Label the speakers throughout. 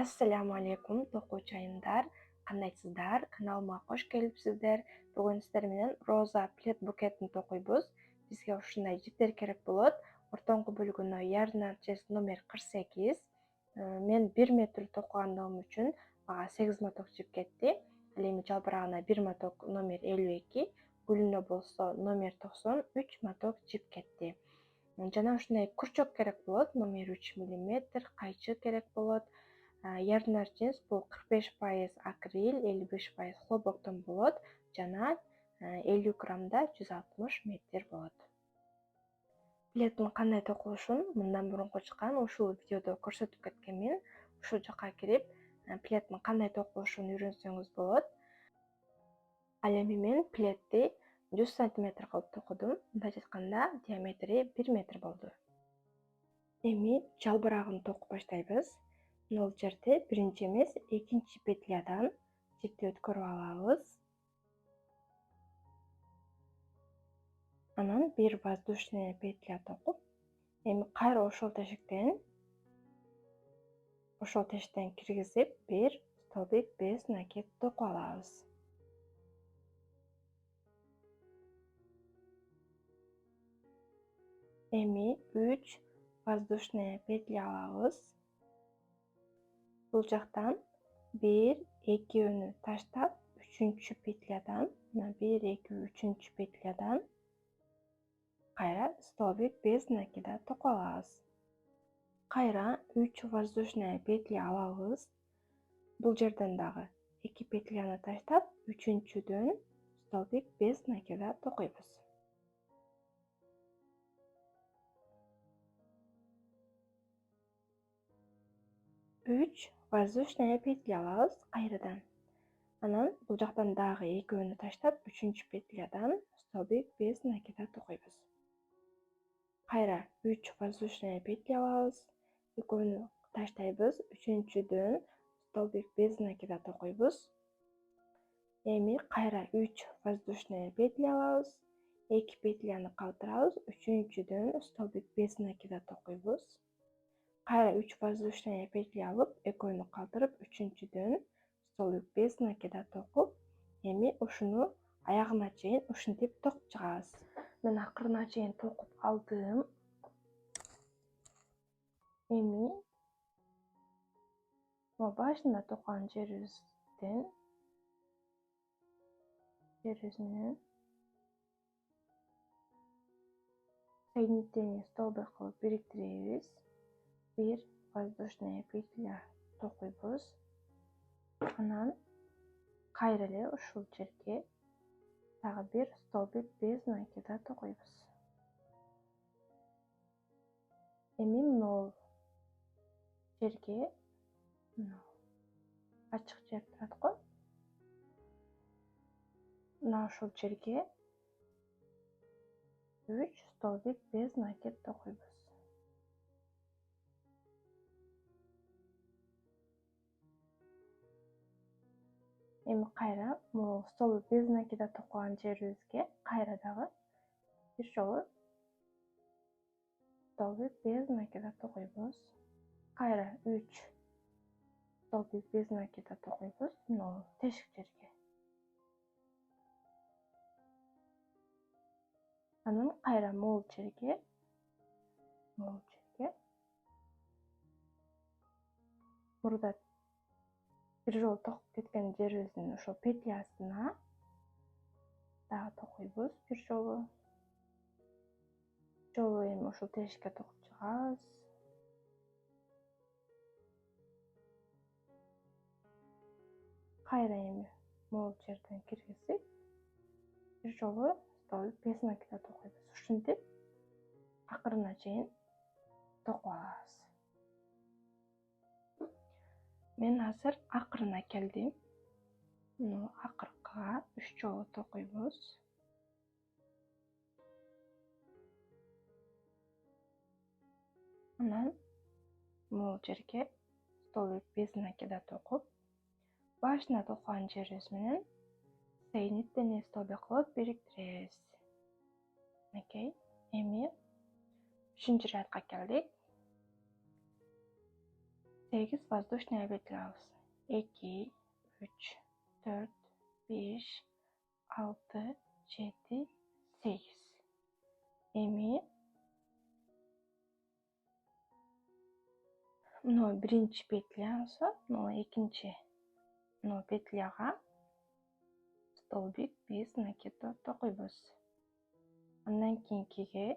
Speaker 1: Assalamu alaikum to'quvchi ayimlar, qandaysizlar? Kanalıma hoş kelipsizler. Bugün sizler menen Roza Plet buketini to'quymiz. Bizga shunday jipler kerak bo'ladi. O'rtonqi bo'lguni yarnarchesi nomer 48. Men 1 metr to'qiganligim uchun maga 8 motok jip ketdi. Endi jalbirag'ina 1 motok nomer 52, gulini bo'lsa nomer 93 motok jip ketdi. Jana shunday kurchok kerak bo'ladi, nomer 3 mm, qaychi kerak bo'ladi. Yarnarchesi bu 45% akril, 55% xlobokdan bo'ladi. Jana 50 gramda 160 metr bo'ladi. Pletni qanday to'qilishini bundan burungi chiqqan ushul videoda ko'rsatib ketganman. Shu joyga kirib, pletni qanday to'qilishini o'rgansangiz bo'ladi. Alami men pletni 100 cm qilib to'qidim. Bunday aytganda diametri 1 metr bo'ldi. Endi jalbirag'ini to'qib boshlaymiz. Nol жерде birinchi emas, ikkinchi petladan jipni o'tkazib olamiz. Anan bir воздушный петля to'qib, endi qayra o'shul teshikdan kirgizib, bir stolbik bez nakit to'qib olamiz. Endi 3 воздушный петля olamiz. Bu joqdan 1-2 uni tashlab, 3-petladan, 1-2-3 petladan qayra stolbik bez nakida to'qib olamiz. Qayra 3 воздушный петля olamiz. Bu yerdan dağı 2 petlani tashlab, 3-dan stolbik bez nakida to'qiymiz. 3 воздушный петля olamiz qayradan. Anan bu joqdan dağı 2 uni tashlab, 3-petladan stolbik bez nakida to'qiymiz. Qayra 3 воздушный петля olamiz, 2 uni tashlaymiz, 3-dan stolbik bez nakida to'qiymiz. Endi qayra 3 воздушный петля olamiz, 2 petlani qoldiramiz, 3-dan stolbik bez nakida to'qiymiz. Qayra 3 воздушный петля olib, 2 uni qoldirib, 3-dan stolbik bez nakida to'qib, endi o'shuni oyog'ina chayin o'shintib to'qib chiqamiz. Men oxirina chayin to'qib oldim. Endi boshida to'qgan yerimizdan соединительный столбик qilib biriktiramiz. Bir воздушный петля to'qiymiz. Anan qayrali ushul yerga tag'i bir stolbik bez nakida to'qiymiz. Endi nol yerga ochiq yer turadi-ku. Mana shu yerga 3 stolbik bez nakid to'qiymiz. Endi qayra bu stolbik bez nakida to'qgan yerimizga qayradagi bir joy stolbik bez nakida to'qiymiz. Qayra 3 stolbik bez nakida to'qiymiz. Nol teshik yerga. Anan qayra mo'l yerga burada bir joy to'qib ketgan yerimizning o'sha petlyasini daha to'qiymiz bir joy. Joyim o'sha teshikka to'qib chiqamiz. Qayra endi mo'l yerdan kirgizib, bir joy stolbik bez nakida to'qiymiz. Shunday oxirina chayin to'qib olamiz. Men hozir oxirina keldim. Buni oxirga 3 joy to'qiymiz. Anan mo'l yerga stolbik bez nakida to'qib, boshida to'qgan yerimiz bilan соединительный stolbik qilib biriktiramiz. Okay. Endi 3-radga keldik. 8 воздушная петлябыз. 2, 3, 4, 5, 6, 7, 8. Эми мына биринчи петля болсо, мына экинчи петляга столбик без накида токуйбуз. Андан кийинкиге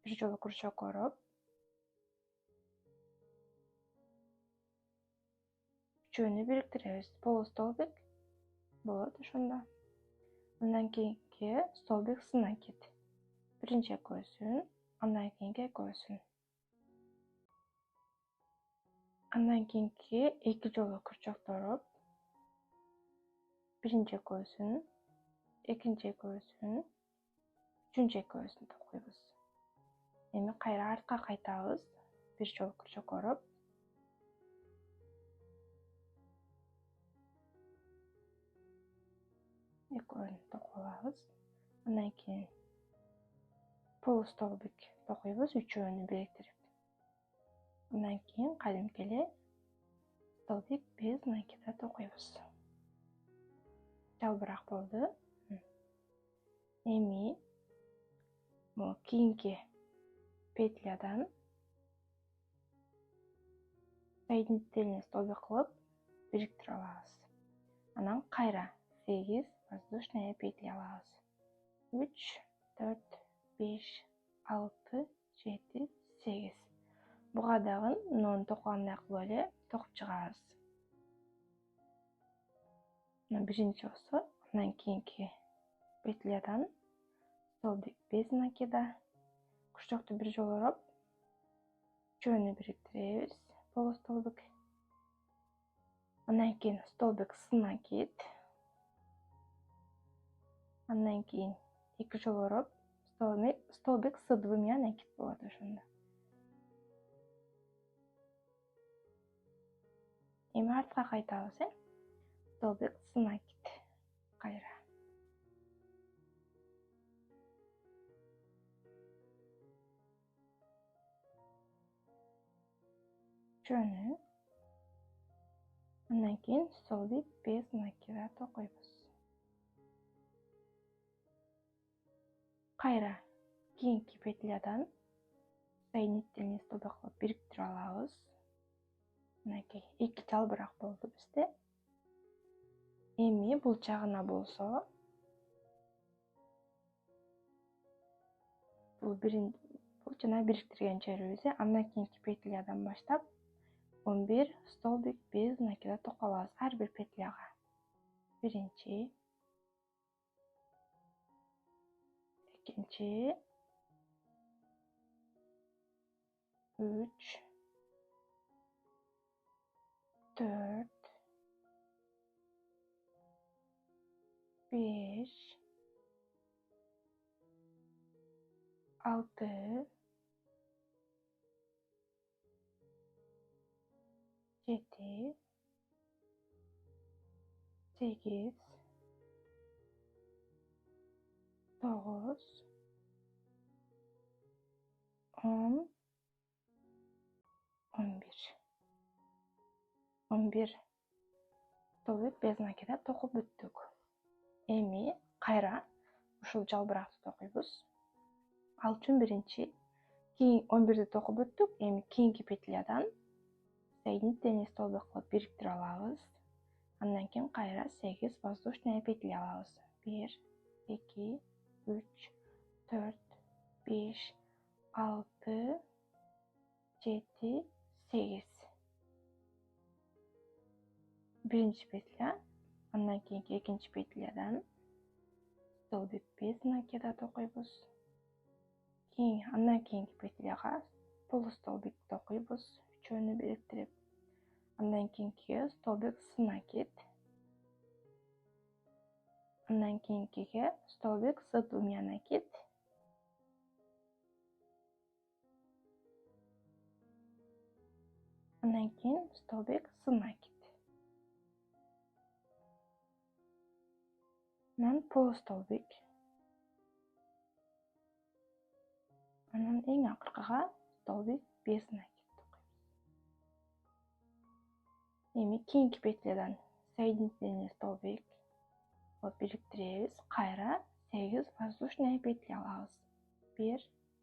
Speaker 1: бир жолу крючок ороп, үчөөнү бириктиребиз. Полустолбик болот ошондо. Андан кийинки столбик сын накид. Биринчи экөөсүн, андан кийинки экөөсүн. Андан кийинки эки жолу крючокто ороп, биринчи экөөсүн, экинчи экөөсүн, үчүнчү экөөсүн токуйбуз. Эми кайра артка кайтабыз. Бир жолу крючок ороп, экөөнү токуп алабыз. Андан кийин полустолбик токуйбуз, үчөөнү бириктирип. Андан кийин кадимки эле столбик без накида токуйбуз. Жалбырак болду. Эми могу кийинки петлядан соединительный столбик кылып бириктирип алабыз. Анан кайра 8 воздушная петля алабыз. 3, 4, 5, 6, 7, 8. Буга дагы муну токугандай кылып эле токуп чыгабыз. Мына биринчи болсо, андан кийинки петлядан столбик без накида, крючокту бир жолу ороп, үчөөнү бириктиребиз, полустолбик. Андан кийин столбик сын накид. Андан кийин эки жолу ороп, столбик с двумя накид болот ошондо. Эми артка кайтабыз, столбик сын накид. Кайра. Үчөөнү. Андан кийин столбик без накида токуйбуз. Кайра кийинки петлядан соединительный столбик кылып бириктирип алабыз. Мынакей эки жалбырак болду бизде. Эми бул жагына болсо, бул жана бириктирген жерибиз. Андан кийинки петлядан баштап 11 столбик без накида токуп алабыз ар бир петляга. Биринчи, экинчи, 3, 4, 5, 6, 7, 8, 9, 10, 11. 11 столбик без накида токуп бүттүк. Эми кайра ушул жалбыракты токуйбуз. Ал үчүн биринчи, кийин 11ди токуп бүттүк. Эми кийинки петлядан соединительный столбик кылып бириктирип алабыз. Андан кийин кайра 8 воздушная петля алабыз. 1, 2, 3, 4, 5, 6, 7, 8. Биринчи петля, андан кийинки экинчи петлядан столбик без накида токуйбуз. Андан кийинки петляга полустолбик токуйбуз, үчөөнү бириктирип. Андан кийинкиге столбик сын накид. Андан кийинкиге столбик с двумя накид. Андан кийин столбик сын накид. Анан полустолбик. Анан эң акыркыга столбик без накид токуйбуз. Эми кийинки петляден соединительный столбик кылып бириктиребиз. Кайра 8 воздушная петля алабыз. 1,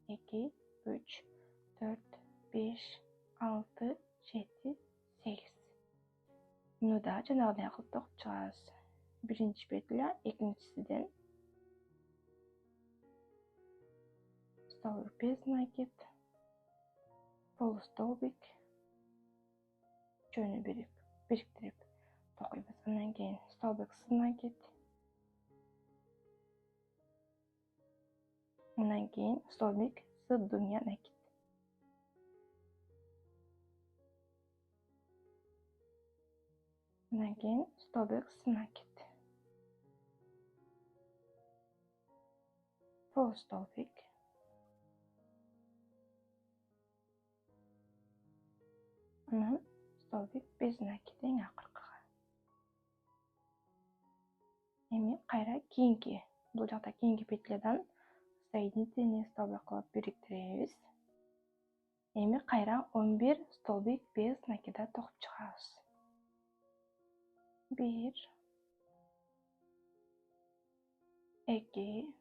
Speaker 1: 2, 3, 4, 5, 6, 7, 8. Мында жанагыдай кылып токуп чыгабыз. Биринчи петля, экинчисиден столбик без накид, полустолбик, үчөөнү бириктирип токуйбуз. Андан кийин столбик с накид, андан кийин столбик с двумя накид. Андан кийин столбик с накид. Полустолбик. Анан столбик без накид эң акыркыга. Эми кайра бул жакта кийинки петлядан соединительный столбик кылып бириктиребиз. Эми кайра 11 столбик без накида токуп чыгабыз. 1, 2,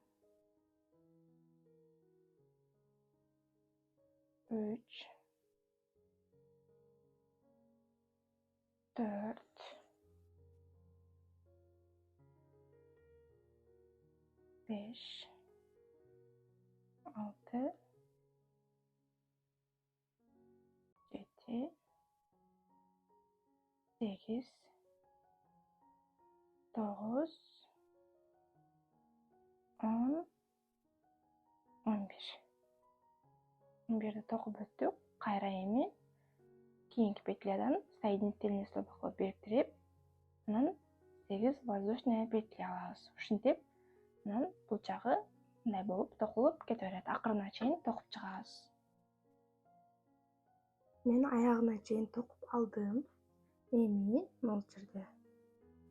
Speaker 1: 3, 4, 5, 6, 7, 8, 9, 10, 11. 11'de токуп өттүк. Кайра эми кийинки петлядан соединительный столбик кылып бириктирип, анан 8 воздушная петля алабыз. Ушинтип, анан бул жагы мындай болуп токулуп кете берет. Акырына чейин токуп чыгабыз. Мен аягына чейин токуп алдым. Эми бул жерде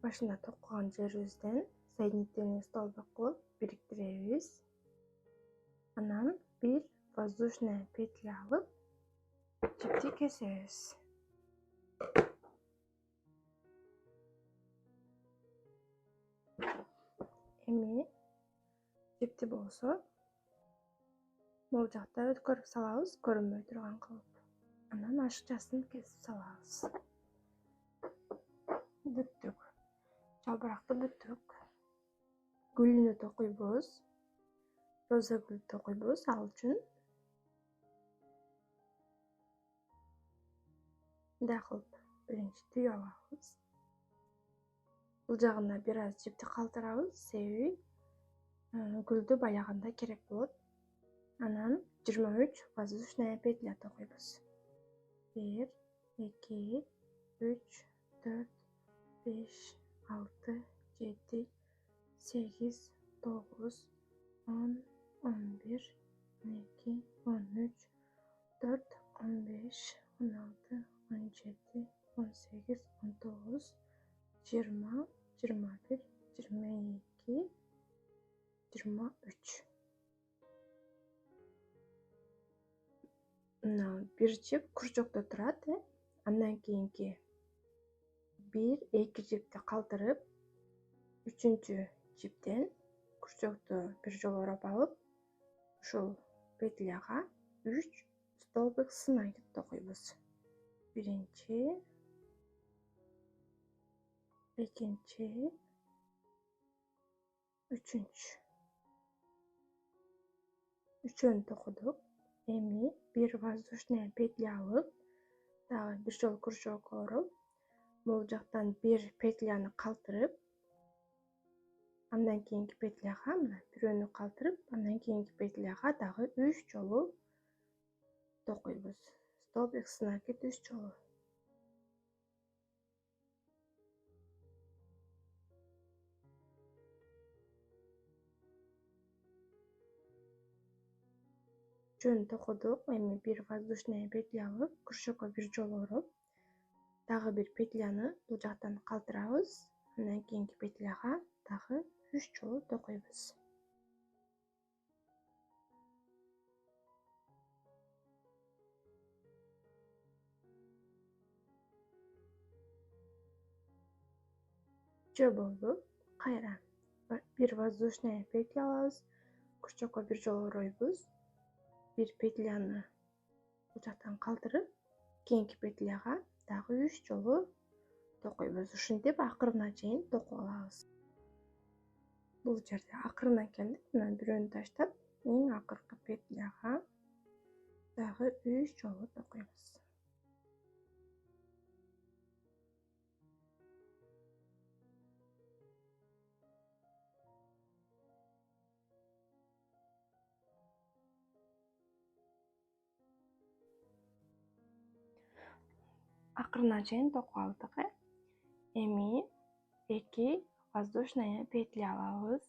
Speaker 1: башында токкон жерибизден соединительный столбик кылып бириктиребиз. Анан bir воздушная петля алып, жипти кесебиз. Эми жипти болсо бул жакта өткөрүп салабыз, көрүнбөй турган кылып. Анан ашыкчасын кесип салабыз. Бүттүк. Жалбыракты бүттүк. Гүлүнү токуйбуз. Роза гүл токуйбуз. Ал үчүн мындай кылып биринчи түйүп алабыз. Бул жагына бир аз жипти калтырабыз, себеби гүлдү баягында керек болот. Анан 23 воздушная петля токуйбуз. 1, 2, 3, 4, 5, 6, 7, 8, 9, 10, 11, 12, 13, 14, 15, 16, 17, 18, 19, 20, 21, 22, 23. Bir жип курчокто турат, андан кийинки 1-2 жипти калтырып, 3-чү жиптен курчокту бир жолу ороп алып, ушул петляга 3 столбик с накид токуйбуз. Биринчи, экинчи, үчүнчү. Үчөөнү токудук. Эми bir воздушная петля алып, дагы бир жолу курчокко ороп, бул жактан бир петляны калтырып, андан кийинки петляга мына бирөөнү калтырып, андан кийинки петляга дагы 3 жолу токуйбуз. Столбик с накид 3 жолу. Үчөөнү токудук. Эми bir воздушная петля алып, курчокко бир жолу ороп, дагы бир петляны бул жактан калтырабыз, андан кийинки петляга дагы 3 жолу токуйбуз. 3 bo'ldi. Qayra bir воздушная петля olamiz. Kurchoqqa bir jol o'raymiz. Bir petlani bu yoqdan qaldirib, keyingi petlaga dag'i 3 joli to'qiymiz. Shunday oxiriga chayin to'qib olamiz. Bu yerda oxiriga keldik. Mana birini tashlab, eng oxirgi petlaga dag'i 3 joli to'qiymiz. Oxiriga chayin to'qib oldik. Endi 2 воздушная петля olamiz.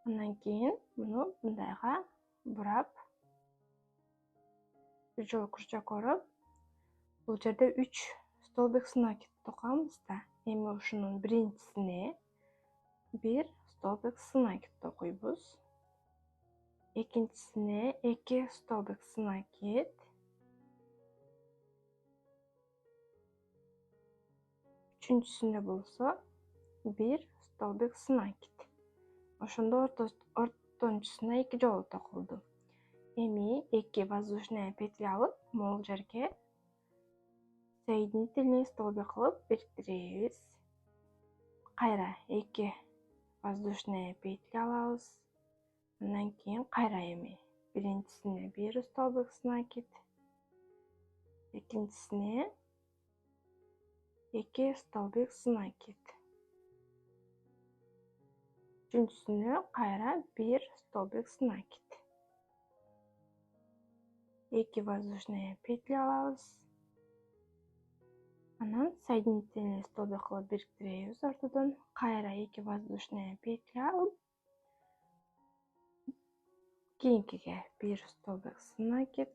Speaker 1: Undan keyin buni bundayga burab, bir jol kurchoq o'rab, bu yerda 3 stolbik snakit to'qamizda. Endi shuning birinchisini bir stolbik snakit to'qiymiz. Ikkinchisini 2 stolbik snakit. Üçüncüsünde bo'lsa bir stolbik snakit. Oshunda o'rtonchisini 2 jol to'qildi. Endi 2 воздушная петля olib, bu yerga соединительный столбик qilib biriktiramiz. Qayra 2 воздушная петля olamiz. Undan keyin qayraymiz. Birinchisini bir stolbik snakit. Ikkinchisini 2 stolbik snakit. Üçüncüsünü qayra 1 stolbik snakit. 2 воздушная петля olamiz. Anan соединительный столбик qilib biriktiramiz ortadan. Qayra 2 воздушная петля olib, keyingiga 1 stolbik snakit.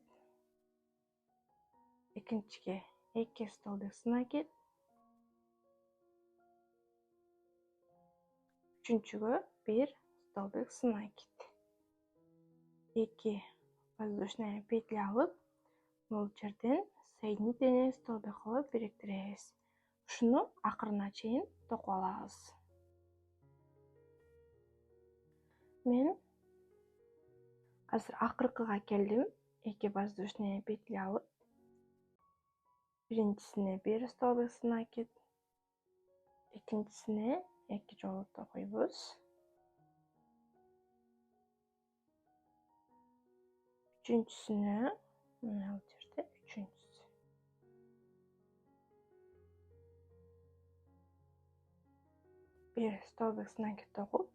Speaker 1: Ikkinchiga 2 stolbik snakit. Üçüncüge 1 stolbik snakit. 2 воздушная петля olib, bu yerdan соединительный столбик qilib biriktiramiz. Shuni oxiriga chayin to'qib olamiz. Men hozir oxiriga keldim. 2 воздушная петля olib, birinchisini 1 stolbik snakit, ikkinchisini 2 jol to'qiymiz. Üçüncüsünü mana bu yerda üçüncüsü. Bir stolbik snakit to'qib,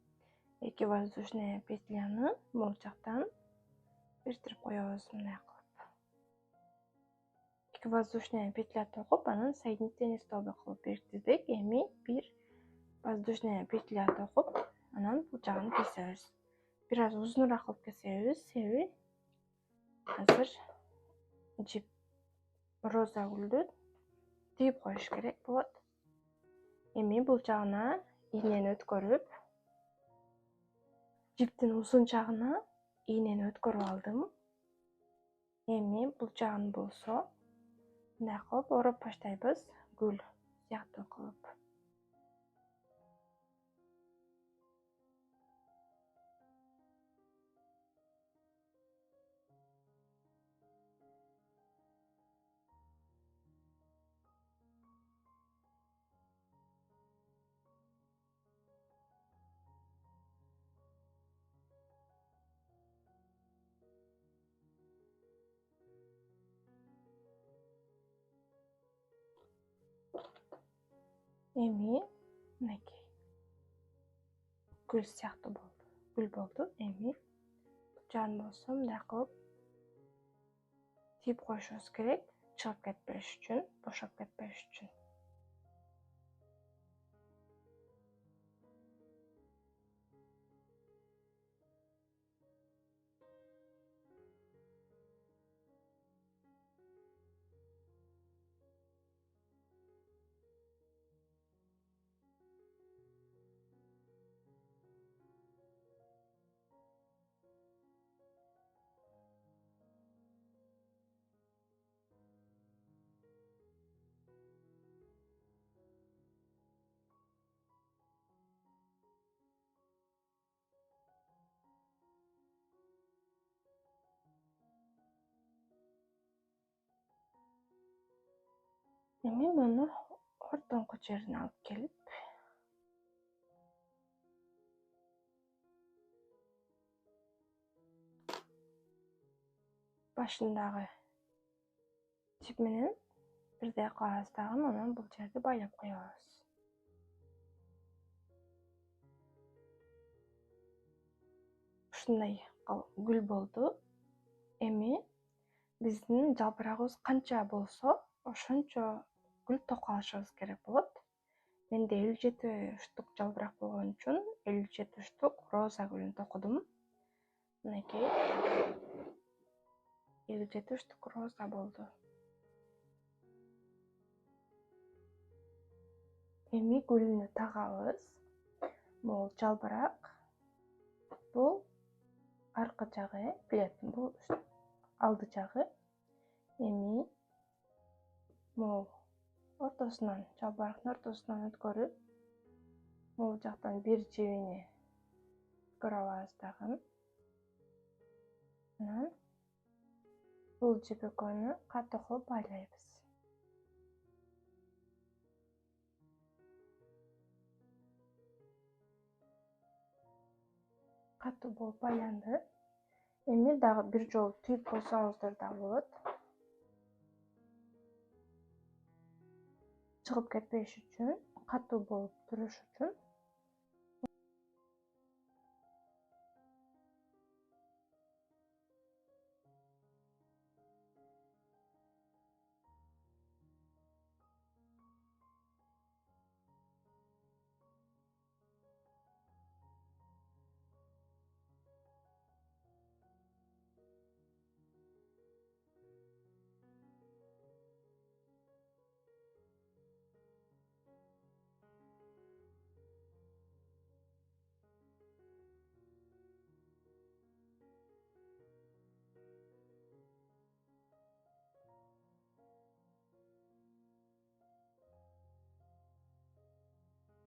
Speaker 1: 2 воздушная петляni bu yoqdan biriktirib qo'yamiz bunday qilib. 2 воздушная петля to'qib, anan соединительный столбик qilib biriktirdik. Endi 1 воздушная петля to'qib, anan bu joyini kesamiz. Biraz uzunroq qilib kesamiz. Hozir jip roza gulni tiyib qo'yish kerak bo'ladi. Endi bu joyini iğneni o'tkazib, jipning uzun joyini iğneni o'tkazib oldim. Endi bu joyini bo'lsa, bunday qilib o'rab boshlaymiz, gul siyoqda qilib. Endi nakey gul siyoqda bo'ldi. Gul bo'ldi. Endi bu joyini bo'lsa bunday qilib tiyib qo'yishimiz kerak, chiqib ketmayish uchun, bo'shab ketmayish uchun. Эми муну ортоңку жерине алып келип башындагы тип менен бирдей кылабыз дагы анан бул жерди байлап коебуз. Ушундай гүл болду. Эми биздин жалбырагыбыз канча болсо, ошончо гүл токуп алышыбыз керек болот. Менде 57 штук жалбырак болгон үчүн 57 штук роза гүлүн токудум. Мынакей 57 штук роза болду. Эми гүлүнү тагабыз. Бул жалбырак. Бул аркы жагы, бул алды жагы. Эми бул ортосунан, жалбырактын ортосунан өткөрүп, бул жактан бир жебини өткөрүп алабыз дагы. Анан бул жип экөөнү катуу кылып байлайбыз. Катуу болуп байланды. Эми дагы бир жолу түйүп койсоңуздар да болот. Чыгып кетпеш үчүн, катуу болуп туруш үчүн